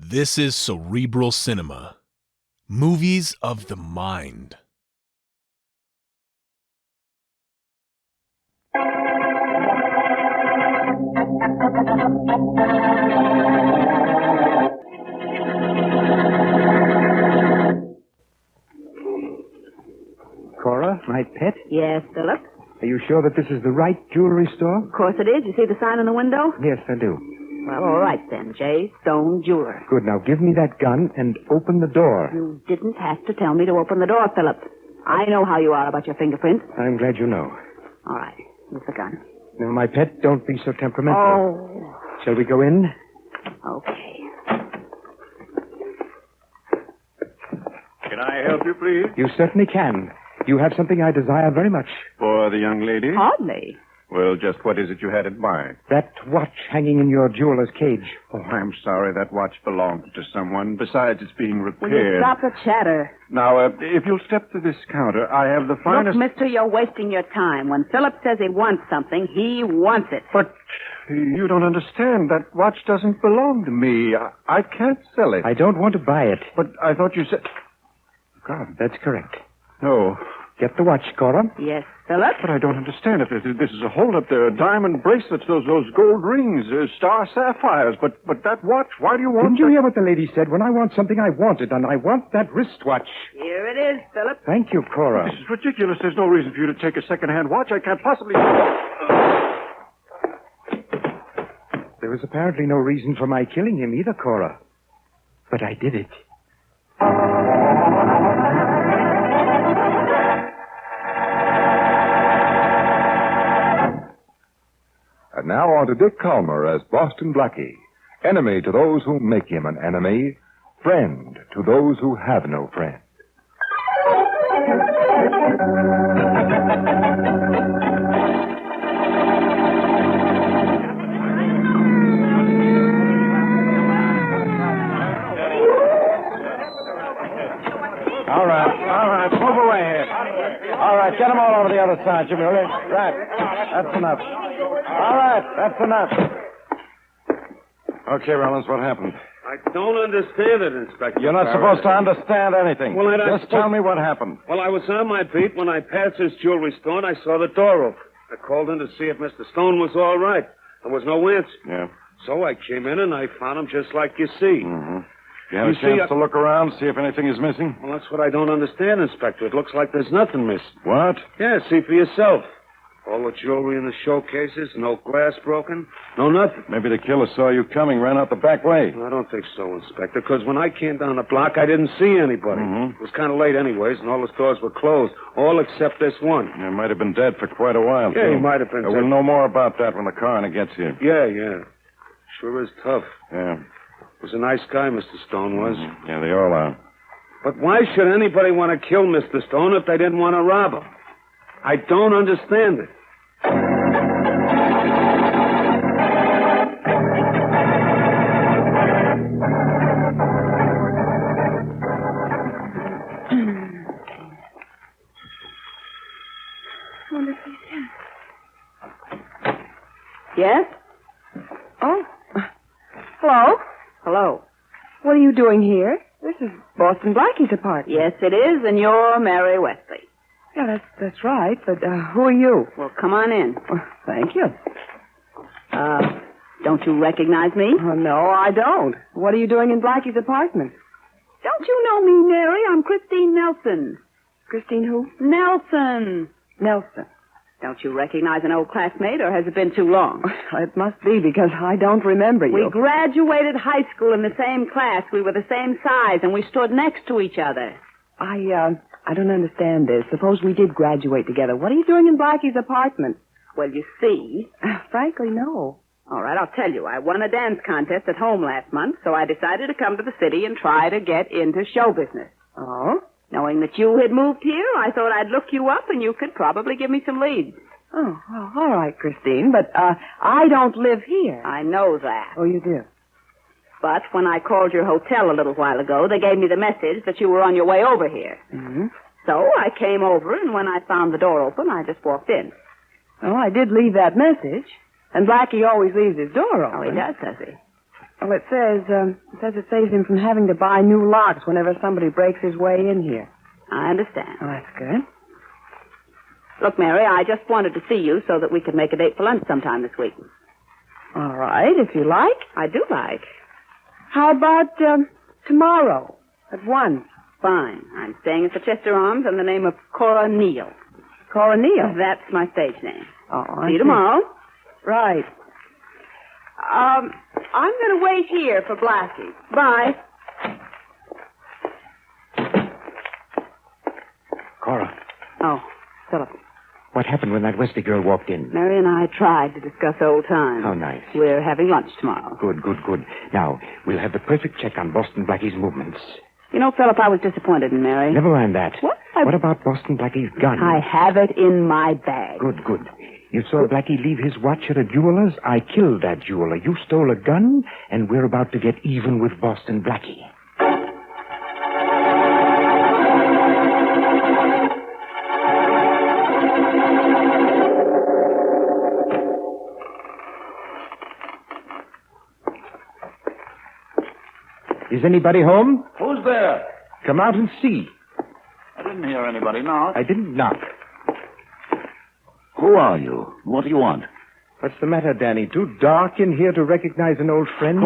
This is Cerebral Cinema. Movies of the mind. Cora, my pet? Yes, Philip? Are you sure that this is the right jewelry store? Of course it is. You see the sign on the window? Yes, I do. Well, all right then. J. Stone Jeweler. Good. Now give me that gun and open the door. You didn't have to tell me to open the door, Philip. I know how you are about your fingerprints. I'm glad you know. All right. Here's the gun. Now, my pet, don't be so temperamental. Oh. Shall we go in? Okay. Can I help you, please? You certainly can. You have something I desire very much. For the young lady? Hardly. Well, just what is it you had in mind? That watch hanging in your jeweler's cage. Oh, I'm sorry. That watch belonged to someone. Besides, it's being Will repaired. you stop the chatter? Now, if you'll step to this counter, I have the finest... Look, mister, you're wasting your time. When Philip says he wants something, he wants it. But you don't understand. That watch doesn't belong to me. I can't sell it. I don't want to buy it. But I thought you said... God. That's correct. No. Get the watch, Cora. Yes, Philip? But I don't understand. If this is a holdup, there are diamond bracelets, those gold rings, star sapphires. But that watch, why do you want Didn't you hear what the lady said? When I want something, I want it, and I want that wristwatch. Here it is, Philip. Thank you, Cora. This is ridiculous. There's no reason for you to take a second-hand watch. I can't possibly... There was apparently no reason for my killing him either, Cora. But I did it. And now on to Dick Calmer as Boston Blackie. Enemy to those who make him an enemy. Friend to those who have no friend. All right, move away here. All right, get them all over the other side, Jimmy. Right, that's enough. All right, that's enough. Okay, Rollins, what happened? I don't understand it, Inspector. You're not supposed to understand anything. Well, Just tell me what happened. Well, I was on my beat when I passed this jewelry store and I saw the door open. I called in to see if Mr. Stone was all right. There was no answer. Yeah. So I came in and I found him just like you see. Mm-hmm. You had You a chance see, to look around, see if anything is missing? Well, that's what I don't understand, Inspector. It looks like there's nothing missing. What? Yeah, see for yourself. All the jewelry in the showcases, no glass broken, no nothing. Maybe the killer saw you coming, ran out the back way. I don't think so, Inspector, because when I came down the block, I didn't see anybody. Mm-hmm. It was kind of late anyways, and all the stores were closed, all except this one. You might have been dead for quite a while, Yeah, too. he might have been dead. We'll know more about that when the coroner gets here. Yeah. Sure is tough. Yeah. Was a nice guy, Mr. Stone was. Mm-hmm. Yeah, they all are. But why should anybody want to kill Mr. Stone if they didn't want to rob him? I don't understand it. Yes? Oh. Hello? Hello. What are you doing here? This is Boston Blackie's apartment. Yes, it is, and you're Mary Wesley. Yeah, that's right. But who are you? Well, come on in. Well, thank you. Don't you recognize me? Oh, no, I don't. What are you doing in Blackie's apartment? Don't you know me, Mary? I'm Christine Nelson. Christine who? Nelson. Nelson. Don't you recognize an old classmate, or has it been too long? It must be, because I don't remember you. We graduated high school in the same class. We were the same size, and we stood next to each other. I don't understand this. Suppose we did graduate together. What are you doing in Blackie's apartment? Well, you see... Frankly, no. All right, I'll tell you. I won a dance contest at home last month, so I decided to come to the city and try to get into show business. Oh? Knowing that you had moved here, I thought I'd look you up and you could probably give me some leads. Oh, well, all right, Christine, but I don't live here. I know that. Oh, you do? But when I called your hotel a little while ago, they gave me the message that you were on your way over here. Mm-hmm. So I came over, and when I found the door open, I just walked in. Oh, I did leave that message. And Blackie always leaves his door open. Oh, he does he? Well, it says, Says it saves him from having to buy new locks whenever somebody breaks his way in here. I understand. Oh, that's good. Look, Mary, I just wanted to see you so that we could make a date for lunch sometime this week. All right, if you like. I do like. How about tomorrow at 1? Fine. I'm staying at the Chester Arms on the name of Cora Neal. Cora Neal? That's my stage name. Oh, I See you see. tomorrow. Right. I'm going to wait here for Blackie. Bye. Cora, Oh, Philip. what happened when that Wesley girl walked in? Mary and I tried to discuss old times. How nice. We're having lunch tomorrow. Good. Now, we'll have the perfect check on Boston Blackie's movements. You know, Philip, I was disappointed in Mary. Never mind that. What? What about Boston Blackie's gun? I have it in my bag. Good. You saw Blackie leave his watch at a jeweler's. I killed that jeweler. You stole a gun, and we're about to get even with Boston Blackie. Is anybody home? Who's there? Come out and see. I didn't hear anybody knock. I didn't knock. Who are you? What do you want? What's the matter, Danny? Too dark in here to recognize an old friend?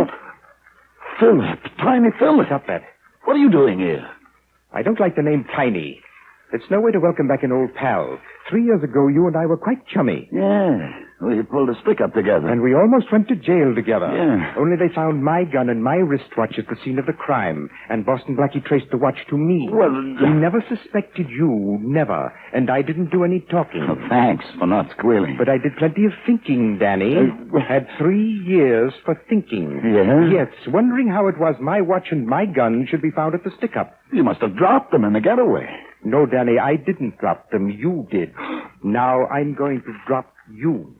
Philip. Tiny Philip. Stop that. What are you doing here? I don't like the name Tiny. It's no way to welcome back an old pal. 3 years ago, you and I were quite chummy. Yeah. We pulled a stick up together. And we almost went to jail together. Yeah. Only they found my gun and my wristwatch at the scene of the crime. And Boston Blackie traced the watch to me. Well, He never suspected you. Never. And I didn't do any talking. Oh, thanks for not squealing. But I did plenty of thinking, Danny. Had 3 years for thinking. Yeah? Yes, wondering how it was my watch and my gun should be found at the stick-up. You must have dropped them in the getaway. No, Danny, I didn't drop them. You did. Now I'm going to drop you.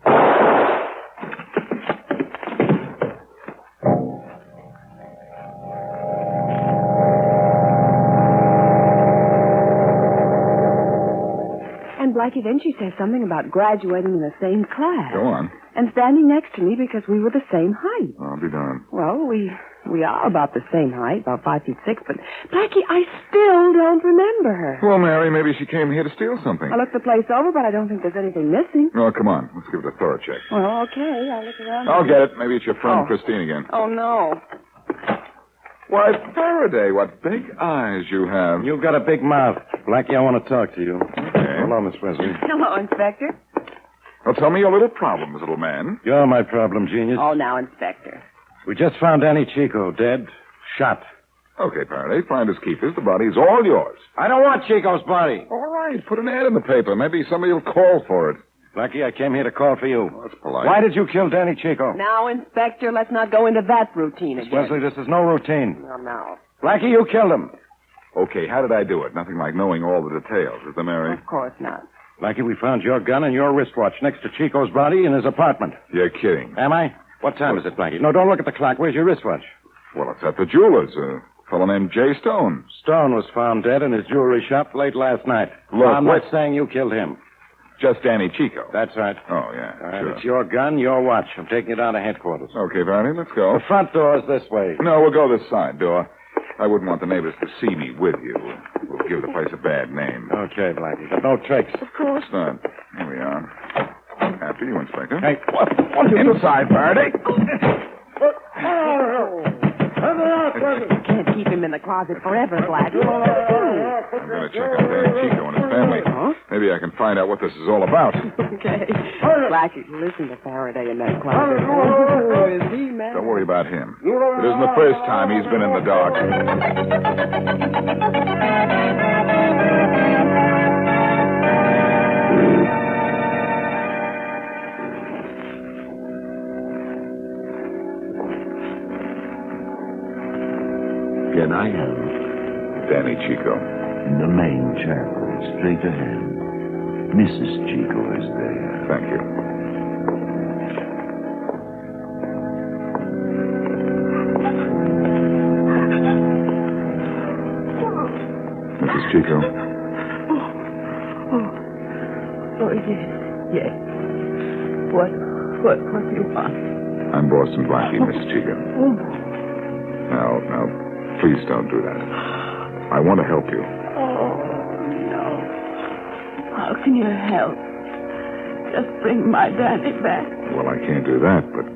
And Blackie, then she says something about graduating in the same class. Go on. And standing next to me because we were the same height. I'll be darned. Well, we are about the same height, about 5'6", but Blackie, I still don't remember her. Well, Mary, maybe she came here to steal something. I looked the place over, but I don't think there's anything missing. Oh, come on. Let's give it a thorough check. Well, okay, I'll look around. I'll get it. Maybe it's your friend Oh. Christine again. Oh, no. Why, Faraday, what big eyes you have. You've got a big mouth. Blackie, I want to talk to you. Okay. Hello, Miss Wesley. Hello, Inspector. Well, tell me your little problems, little man. You're my problem, genius. Oh, now, Inspector. We just found Danny Chico dead. Shot. Okay, Faraday, finders keepers. The body's all yours. I don't want Chico's body. All right, put an ad in the paper. Maybe somebody will call for it. Blackie, I came here to call for you. That's polite. Why did you kill Danny Chico? Now, Inspector, let's not go into that routine Miss again. Wesley, this is no routine. No, no. Blackie, you killed him. Okay, how did I do it? Nothing like knowing all the details, is there, Mary? Of course not. Blackie, we found your gun and your wristwatch next to Chico's body in his apartment. You're kidding. Am I? What time is it, Blackie? No, don't look at the clock. Where's your wristwatch? Well, it's at the jeweler's. A fellow named Jay Stone. Stone was found dead in his jewelry shop late last night. Look, I'm wait. not saying you killed him. Just Danny Chico. That's right. Oh, yeah, All right, sure. it's your gun, your watch. I'm taking it down to headquarters. Okay, Faraday, let's go. The front door is this way. No, we'll go this side door. I wouldn't want the neighbors to see me with you. We'll give the place a bad name. Okay, Blackie, but no tricks. Of course not. Here we are. After you, Inspector. Hey, what? Inside, Faraday. Can't keep him in the closet forever, Blackie. I'm going to check on Danny Chico and his family. Huh? Maybe I can find out what this is all about. Okay. Blackie, listen to Faraday in that closet. Oh, is he mad? Don't worry about him. It isn't the first time he's been in the dark. Here I am, Danny Chico. in the main chapel, straight ahead. Mrs. Chico is there. Thank you. Mrs. Chico. Oh, yes. What do you want? I'm Boston Blackie, Mrs. Chico. Now, please don't do that. I want to help you. Oh, no. How can you help? Just bring my daddy back. Well, I can't do that, but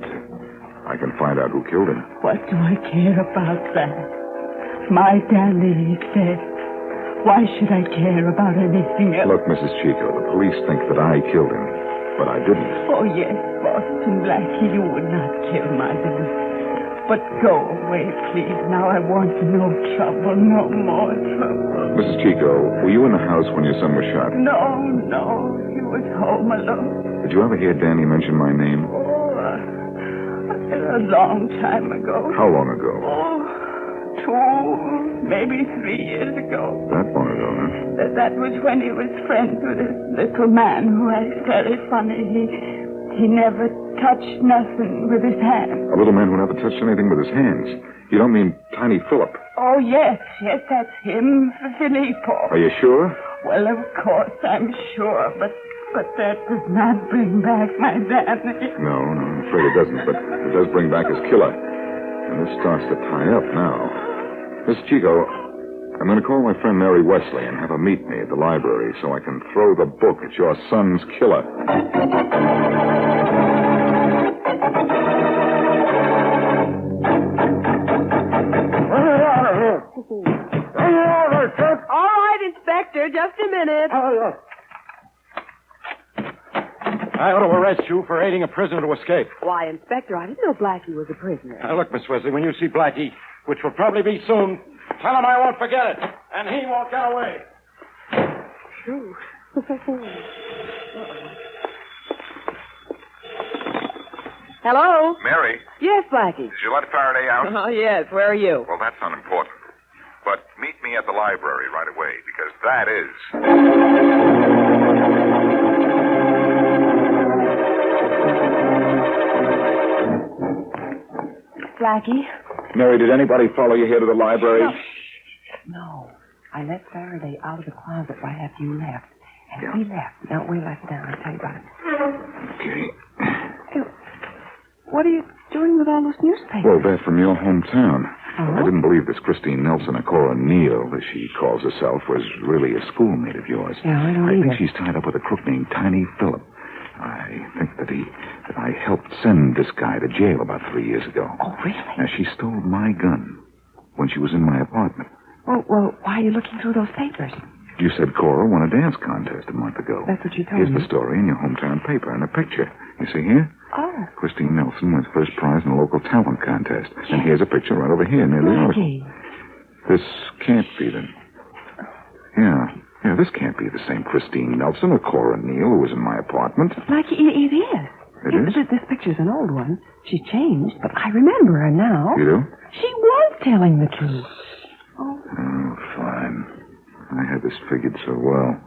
I can find out who killed him. What do I care about that? My daddy is dead. Why should I care about anything else? Look, Mrs. Chico, the police think that I killed him, but I didn't. Oh, yes, Boston Blackie, you would not kill my daddy. But go away, please. Now I want no trouble, no more trouble. Mrs. Chico, were you in the house when your son was shot? No. He was home alone. Did you ever hear Danny mention my name? A long time ago. How long ago? 2, maybe 3 years ago. That long ago, huh? That was when he was friends with this little man who acts very funny. He never touched nothing with his hands. A little man who never touched anything with his hands. You don't mean Tiny Philip? Oh, yes, that's him, Filippo. Are you sure? Well, of course, I'm sure, but that does not bring back my daddy. No, I'm afraid it doesn't, but it does bring back his killer. And this starts to tie up now. Miss Chico, I'm going to call my friend Mary Wesley and have her meet me at the library so I can throw the book at your son's killer. All right, Inspector, just a minute. I ought to arrest you for aiding a prisoner to escape. Why, Inspector, I didn't know Blackie was a prisoner. Now, look, Miss Wesley, when you see Blackie, which will probably be soon, tell him I won't forget it, and he won't get away. True. Hello? Mary, Yes, Blackie. did you let Faraday out? Oh, yes. Where are you? Well, that's unimportant. But meet me at the library right away, because that is... Blackie? Mary, did anybody follow you here to the library? No. I let Faraday out of the closet right after you left. And we left. Now, wait, lie down. I'll tell you about it. Okay. Hey, what are you doing with all those newspapers? Well, they're from your hometown. Oh? I didn't believe this Christine Nelson, or Cora Neal, as she calls herself, was really a schoolmate of yours. Yeah, I don't I either. think she's tied up with a crook named Tiny Philip. I think that I helped send this guy to jail about 3 years ago. Oh, really? Now, she stole my gun when she was in my apartment. Well, why are you looking through those papers? You said Cora won a dance contest a month ago. That's what you told Here's me. the story in your hometown paper and a picture. You see here? Oh. Christine Nelson wins first prize in a local talent contest. And here's a picture right over here near the article. Blackie. This can't be the... Yeah, this can't be the same Christine Nelson or Cora Neal who was in my apartment. Blackie, it is. It is? This picture's an old one. She changed, but I remember her now. You do? She was telling the truth. Oh, fine. I had this figured so well.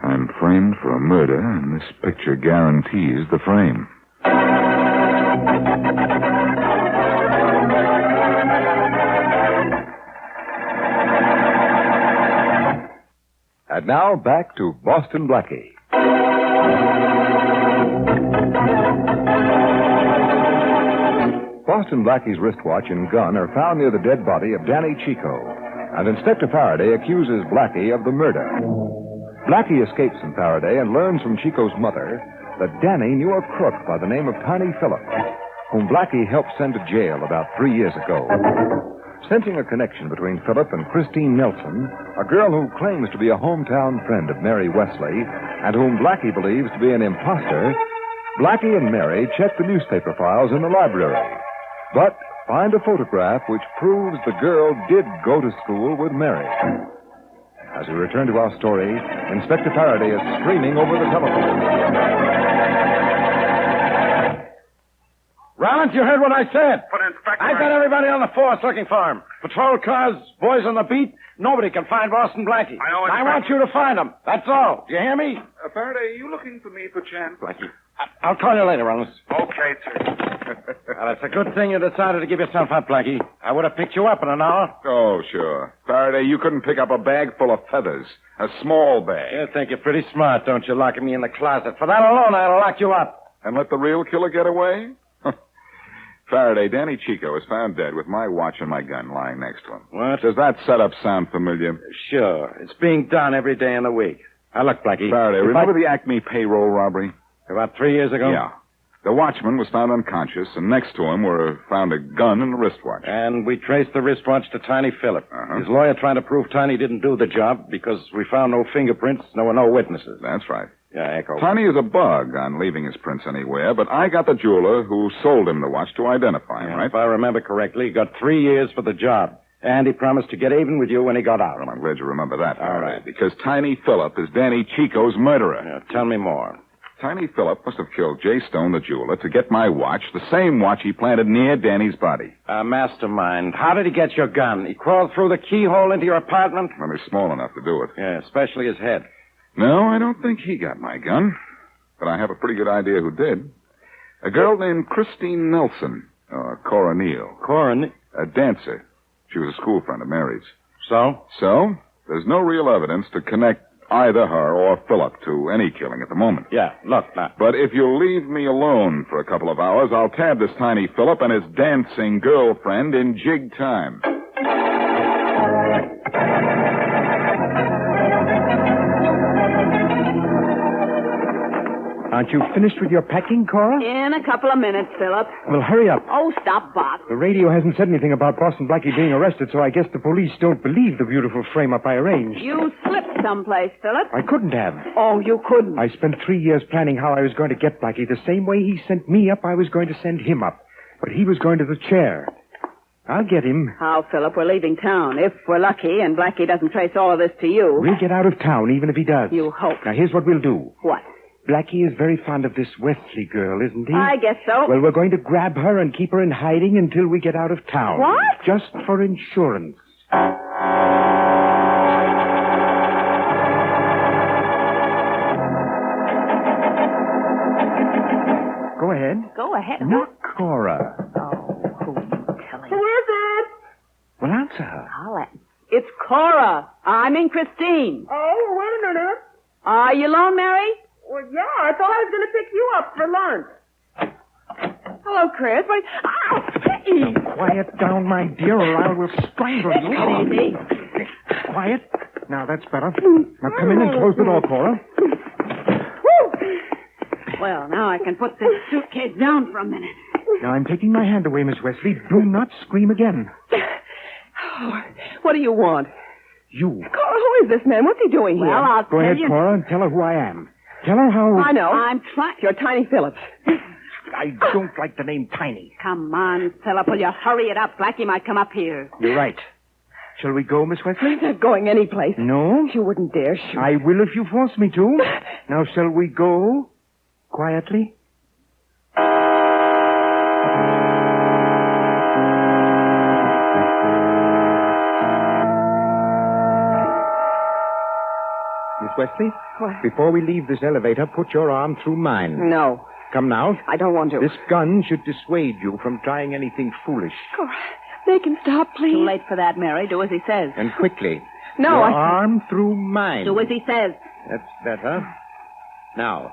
I'm framed for a murder, and this picture guarantees the frame. And now, back to Boston Blackie. Boston Blackie's wristwatch and gun are found near the dead body of Danny Chico, and Inspector Faraday accuses Blackie of the murder. Blackie escapes from Faraday and learns from Chico's mother that Danny knew a crook by the name of Tiny Philip, whom Blackie helped send to jail about 3 years ago. Sensing a connection between Philip and Christine Nelson, a girl who claims to be a hometown friend of Mary Wesley, and whom Blackie believes to be an imposter, Blackie and Mary check the newspaper files in the library, but find a photograph which proves the girl did go to school with Mary. As we return to our story, Inspector Faraday is screaming over the telephone. Rollins, you heard what I said. But, Inspector... I've got everybody on the force looking for him. Patrol cars, boys on the beat. Nobody can find Boston Blackie. I know, I want you to find him. That's all. Do you hear me? Faraday, are you looking for me, perchance? Blackie. I'll call you later, Rollins. Okay, sir. Well, it's a good thing you decided to give yourself up, Blackie. I would have picked you up in an hour. Oh, sure. Faraday, you couldn't pick up a bag full of feathers. A small bag. You think you're pretty smart, don't you, locking me in the closet? For that alone, I'll lock you up. And let the real killer get away? Faraday, Danny Chico was found dead with my watch and my gun lying next to him. What? Does that setup sound familiar? Sure. It's being done every day in the week. Now, look, Blackie. Faraday, remember the Acme payroll robbery? About 3 years ago? Yeah. The watchman was found unconscious, and next to him were found a gun and a wristwatch. And we traced the wristwatch to Tiny Phillip. Uh-huh. His lawyer tried to prove Tiny didn't do the job because we found no fingerprints, there were no witnesses. That's right. Yeah, Echo. Tiny is a bug on leaving his prints anywhere, but I got the jeweler who sold him the watch to identify him, Yeah, right? If I remember correctly, he got 3 years for the job. And he promised to get even with you when he got out. Well, I'm glad you remember that. All right. Because Tiny Phillip is Danny Chico's murderer. Yeah, tell me more. Tiny Phillip must have killed Jay Stone, the jeweler, to get my watch, the same watch he planted near Danny's body. Mastermind. How did he get your gun? He crawled through the keyhole into your apartment? Well, he's small enough to do it. Yeah, especially his head. No, I don't think he got my gun. But I have a pretty good idea who did. A girl named Christine Nelson, or Cora Neal. Corin. A dancer. She was a school friend of Mary's. So? So, there's no real evidence to connect either her or Phillip to any killing at the moment. Yeah, look, now. But if you'll leave me alone for a couple of hours, I'll tab this Tiny Phillip and his dancing girlfriend in jig time. Aren't you finished with your packing, Cora? In a couple of minutes, Philip. Well, hurry up. Oh, stop, Bob. The radio hasn't said anything about Boss and Blackie being arrested, so I guess the police don't believe the beautiful frame-up I arranged. You slipped someplace, Philip. I couldn't have. Oh, you couldn't. I spent 3 years planning how I was going to get Blackie. The same way he sent me up, I was going to send him up. But he was going to the chair. I'll get him. How, Philip? We're leaving town. If we're lucky and Blackie doesn't trace all of this to you. We'll get out of town, even if he does. You hope. Now, here's what we'll do. What? Blackie is very fond of this Wesley girl, isn't he? I guess so. Well, we're going to grab her and keep her in hiding until we get out of town. What? Just for insurance. Go ahead. Go ahead. Not Cora. Oh, who are you telling? Who is it? Well, answer her. It's Cora. I mean Christine. Oh, wait a minute. Are you alone, Mary? Well, yeah, I thought I was going to pick you up for lunch. Hello, Chris. Wait. Ow! Hey! Quiet down, my dear, or I will strangle you. Easy. Quiet. Now, that's better. Now, come in and close the door, Cora. Well, now I can put this suitcase down for a minute. Now, I'm taking my hand away, Miss Wesley. Do not scream again. What do you want? You. Cora, who is this man? What's he doing here? Well, I'll Go tell ahead, you. Cora, and tell her who I am. Tell her how... I know. I'm trying. You're Tiny Phillips. I don't like the name Tiny. Come on, Philip. Will you hurry it up? Blackie might come up here. You're right. Shall we go, Miss Wesley? Not going anyplace. No? You wouldn't dare shoot. I will if you force me to. Now, shall we go? Quietly? Miss Wesley? What? Before we leave this elevator, put your arm through mine. No, Come now. I don't want to. This gun should dissuade you from trying anything foolish. Cora, make him stop, please. Too late for that, Mary. Do as he says. And quickly. No, your I... arm through mine. Do as he says. That's better. Now,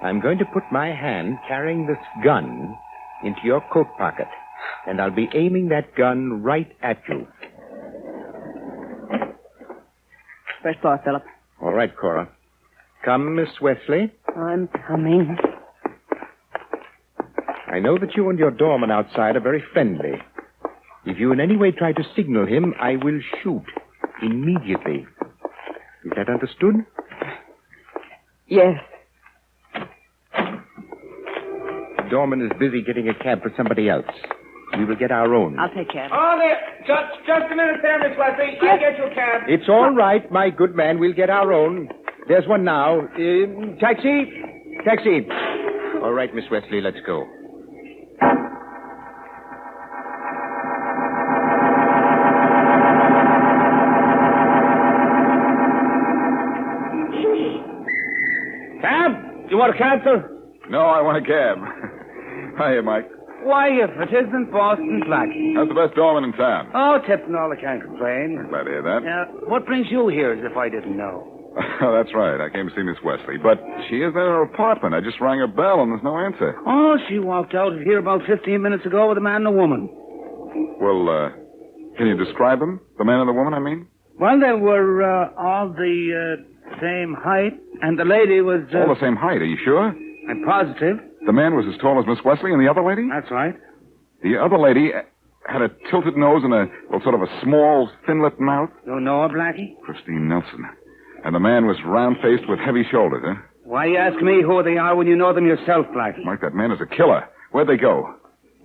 I'm going to put my hand carrying this gun into your coat pocket, and I'll be aiming that gun right at you. First floor, Philip. All right, Cora. Come, Miss Wesley. I'm coming. I know that you and your doorman outside are very friendly. If you in any way try to signal him, I will shoot immediately. Is that understood? Yes. The doorman is busy getting a cab for somebody else. We will get our own. I'll take care of it. Oh, there. Just a minute there, Miss Wesley. I'll get your cab. It's all right, my good man. We'll get our own. There's one now. Taxi? Taxi. All right, Miss Wesley, let's go. Cab? You want to cancel? No, I want a cab. Hiya, Mike. Why, if it isn't Boston Blackie. That's the best doorman in town. Oh, tips and all, I can't complain. Glad to hear that. What brings you here as if I didn't know? That's right. I came to see Miss Wesley. But she is in her apartment. I just rang her bell and there's no answer. Oh, she walked out of here about 15 minutes ago with a man and a woman. Well, can you describe them? The man and the woman, I mean? Well, they were all the same height, and the lady was... All the same height, are you sure? I'm positive. The man was as tall as Miss Wesley and the other lady? That's right. The other lady had a tilted nose and sort of a small, thin-lipped mouth? You know her, Blackie? Christine Nelson. And the man was round-faced with heavy shoulders, huh? Why you ask me who they are when you know them yourself, Blackie? Mike, that man is a killer. Where'd they go?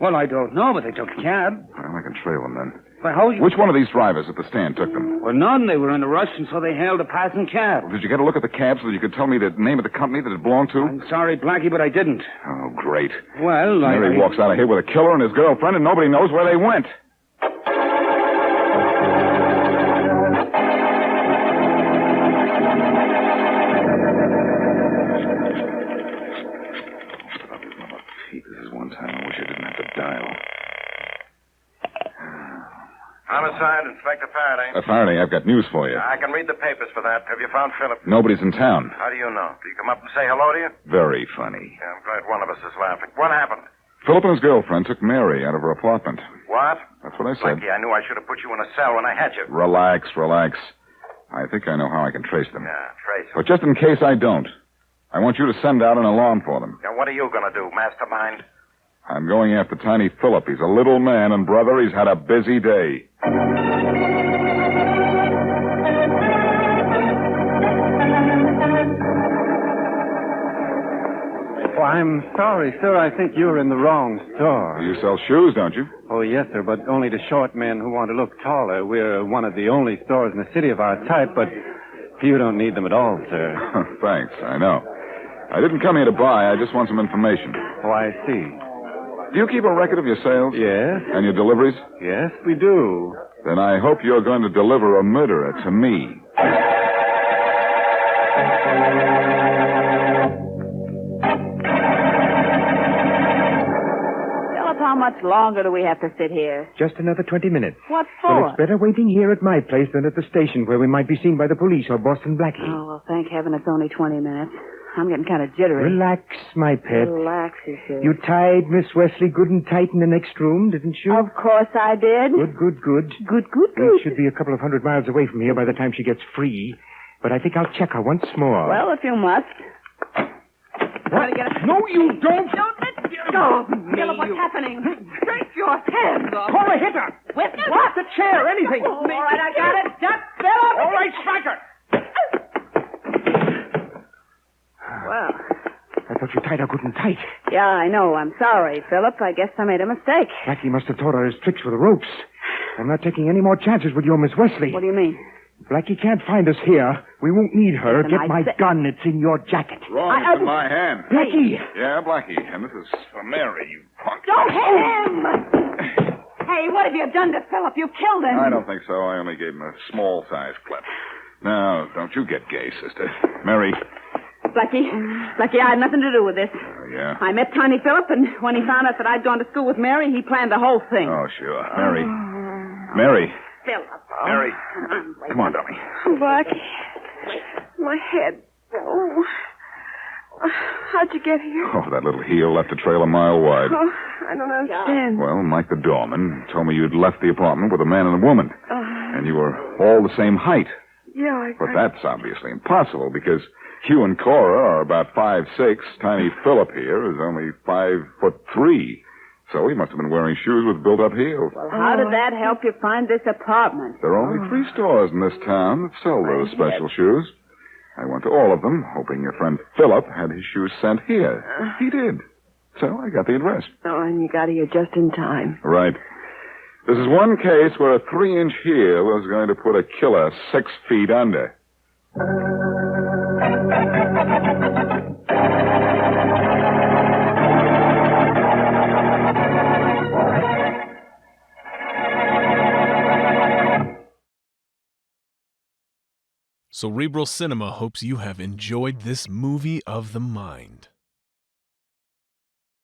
Well, I don't know, but they took a cab. Well, I can trail them then. But how you... Which one of these drivers at the stand took them? Well, none. They were in a rush, and so they hailed a passing cab. Well, did you get a look at the cab so that you could tell me the name of the company that it belonged to? I'm sorry, Blackie, but I didn't. Oh, great. Well, Mary walks out of here with a killer and his girlfriend, and nobody knows where they went. This is one time I wish I didn't have to dial. Homicide, Inspector Faraday. Faraday, I've got news for you. I can read the papers for that. Have you found Philip? Nobody's in town. How do you know? Did he come up and say hello to you? Very funny. Yeah, I'm glad one of us is laughing. What happened? Philip and his girlfriend took Mary out of her apartment. What? That's what I said. Blackie, I knew I should have put you in a cell when I had you. Relax. I think I know how I can trace them. Yeah, trace them. But just in case I don't, I want you to send out an alarm for them. Now, what are you going to do, mastermind? I'm going after Tiny Philip. He's a little man, and, brother, he's had a busy day. Oh, I'm sorry, sir. I think you're in the wrong store. You sell shoes, don't you? Oh, yes, sir, but only to short men who want to look taller. We're one of the only stores in the city of our type, but you don't need them at all, sir. Thanks, I know. I didn't come here to buy. I just want some information. Oh, I see. Do you keep a record of your sales? Yes. And your deliveries? Yes, we do. Then I hope you're going to deliver a murderer to me. Philip, how much longer do we have to sit here? Just another 20 minutes. What Well, for? it's better waiting here at my place than at the station where we might be seen by the police or Boston Blackie. Oh, well, thank heaven it's only 20 minutes. I'm getting kind of jittery. Relax, my pet. Relax, he says. You tied Miss Wesley good and tight in the next room, didn't you? Of course I did. Good. Good. Well, it should be a couple of 100 miles away from here by the time she gets free. But I think I'll check her once more. Well, if you must. What? No, you don't. Don't let go of me. Philip, what's happening? Take your hands off. Call a hitter. With What? The chair, anything. All right, I got it. Duck, Philip. All right, strike her. Well. I thought you tied her good and tight. Yeah, I know. I'm sorry, Philip. I guess I made a mistake. Blackie must have taught her his tricks with the ropes. I'm not taking any more chances with your Miss Wesley. What do you mean? Blackie can't find us here. We won't need her. Listen, Get my gun. It's in your jacket. Wrong, it's in my hand. Blackie! Yeah, Blackie. And this is for Mary, you punk. Don't hit him! Hey, what have you done to Philip? You killed him. I don't think so. I only gave him a small-sized clip. Now, don't you get gay, sister. Mary. Blackie, I had nothing to do with this. Yeah? I met Tiny Philip, and when he found out that I'd gone to school with Mary, he planned the whole thing. Oh, sure. Mary. Philip. Mary. Come on, dummy. Blackie, my head. Oh. How'd you get here? Oh, that little heel left a trail a mile wide. Oh, I don't understand. Well, Mike the doorman told me you'd left the apartment with a man and a woman. And you were all the same height. Yeah, But that's obviously impossible because you and Cora are about 5'6". Tiny Philip here is only 5'3". So he must have been wearing shoes with built-up heels. Well, how did that help you find this apartment? There are only 3 stores in this town that sell those special shoes. I went to all of them, hoping your friend Philip had his shoes sent here. He did. So I got the address. Oh, and you got here just in time. Right. This is one case where a 3-inch heel is going to put a killer 6 feet under. Cerebral Cinema hopes you have enjoyed this movie of the mind.